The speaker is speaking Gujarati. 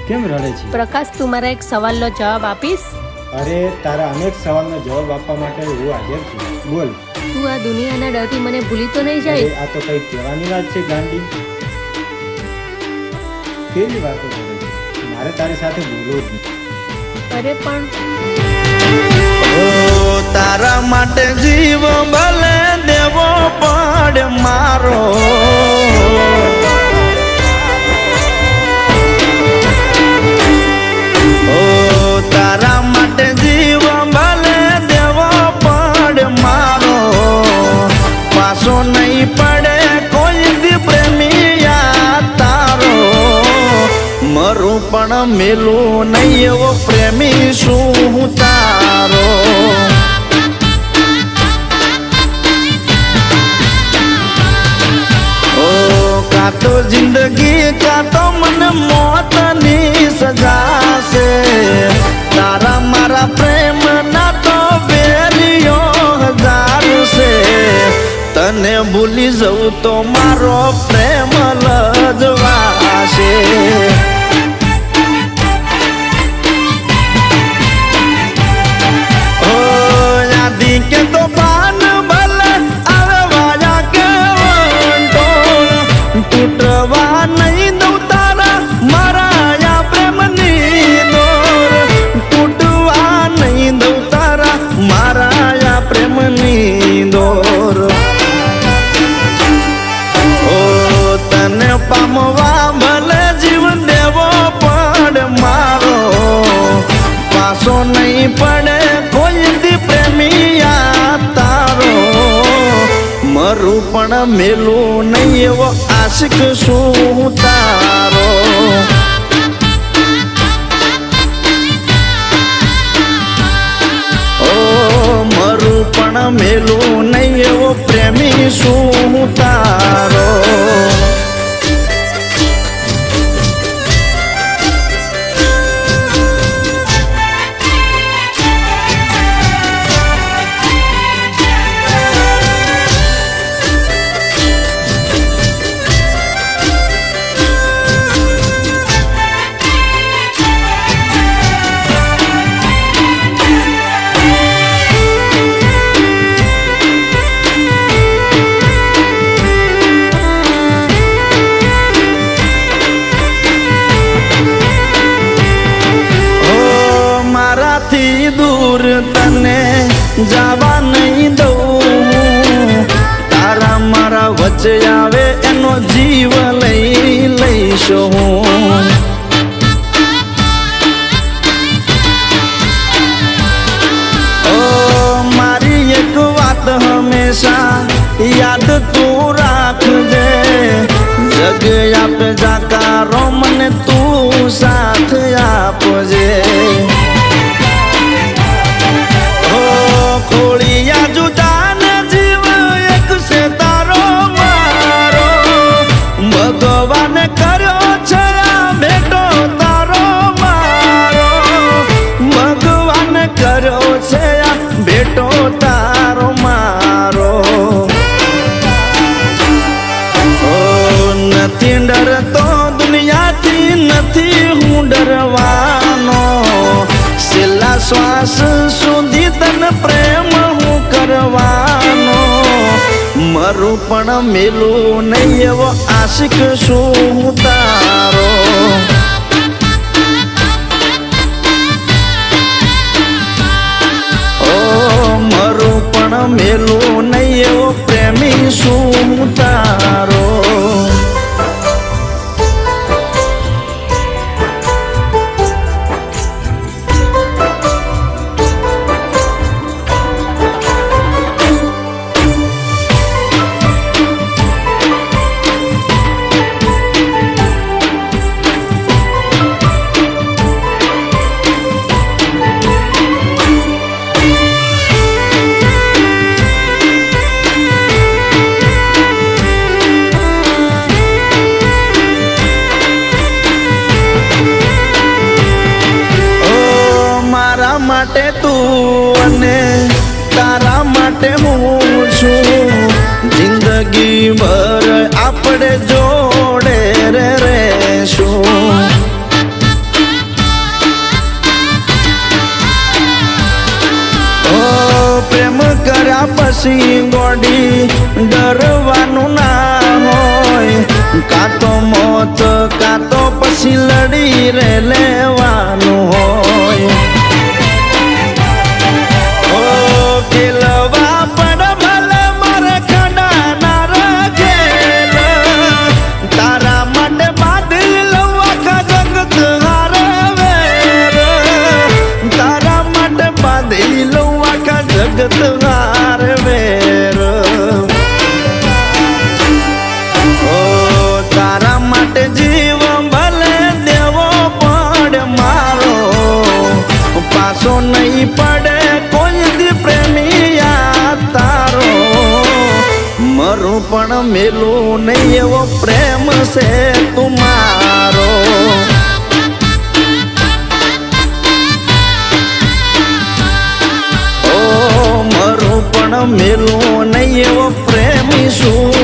કેમ રડે છે? પ્રકાશ, તું મારા એક સવાલનો જવાબ આપીશ? અરે તારા અનેક સવાલનો જવાબ આપવા માટે હું હાજર છું, બોલ. તું આ દુનિયાના ડરથી મને ભૂલી તો નહીં અરે જાય? આ તો કઈ કહેવાની વાત છે ગાંડી. કેવી વાતો કરે છે? મારે તારી સાથે બોલવું જ નહીં. અરે પણ તારા માટે જીવ ભલે દેવો પડે મારો, તારા માટે જીવ ભલે દેવો પડે મારો, પાછો નહીં પડે કોઈ દી પ્રેમિયા તારો, મરું પણ મેલું નહીં એવો પ્રેમી શું તારો. કાતો જિંદગી કાતો મને મોતની સજા છે, તારા મારા પ્રેમ ના તો બેરીઓ હજાર છે, તને ભૂલી જવું તો મારો પ્રેમ લજવાશે. યાદી કે તો પાન ભલે આવે વાયા કે વંટોળ, તૂટવા નહીં દઉં તારા મારા યા પ્રેમની દોર, તૂટવા નહીં દઉં તારા મારા યા પ્રેમની દોર. ઓ તને પામવા ભલે જીવન દેવો પડે મારો, પાછો નહીં પડે કોઈ દી પ્રેમિયા તારો, મરું પણ મેલું નહીં એવો આશિક શું તારો. ઓ મરું પણ મેલું નહીં એવો પ્રેમી શું તારો. દૂર તને જવા નહીં દઉં, તારા મારા વચ્ચે આવે એનો જીવ લઈ લઈશું હું. ઓ મારી એક વાત હંમેશા યાદ તું રાખજે, જગ આપે જાકારો મને તું સાથ આપજે. ખોળિયા જુદાન જીવ એક છે તારો મારો, ભગવાન કર્યો છે આ ભેટો તારો મારો, ભગવાન કર્યો છે આ ભેટો તારો મારો. ઓ નથી ડરતો દુનિયાથી નથી હું ડરવાનો, છેલ્લા શ્વાસ સુધી તને પ્રેમ હું કરવાનો, મરું પણ મેલું નહીં એવો આશિક શું તારો. ઓ મરું પણ મેલું નહીં એવો પ્રેમી શું તારો. માટે તું અને તારા માટે હું છું, જિંદગી ભર આપણે જોડે રહેશું. પછી ગોડી ડરવાનું ના હોય, કાં તો મોત કાં તો પછી લડી રે લેવાનું હોય. ઓ કેલવા પડ ભલે મારે ખડા ના રખેલ, તારા માટે બાંધી લઉં આખા જગત હારે વેર, તારા માટે બાંધી લઉં આખા જગત હારે વેર. ઓ તારા માટે જીવ ભલે દેવો પડે મારો, પાછો નહીં પડે કોઈ દી પ્રેમી યાદ તારો. મરું પણ મેલું નહીં એવો પ્રેમ છે તુમારો. ઓ મરું પણ મેલું નહીં એવો પ્રેમી શું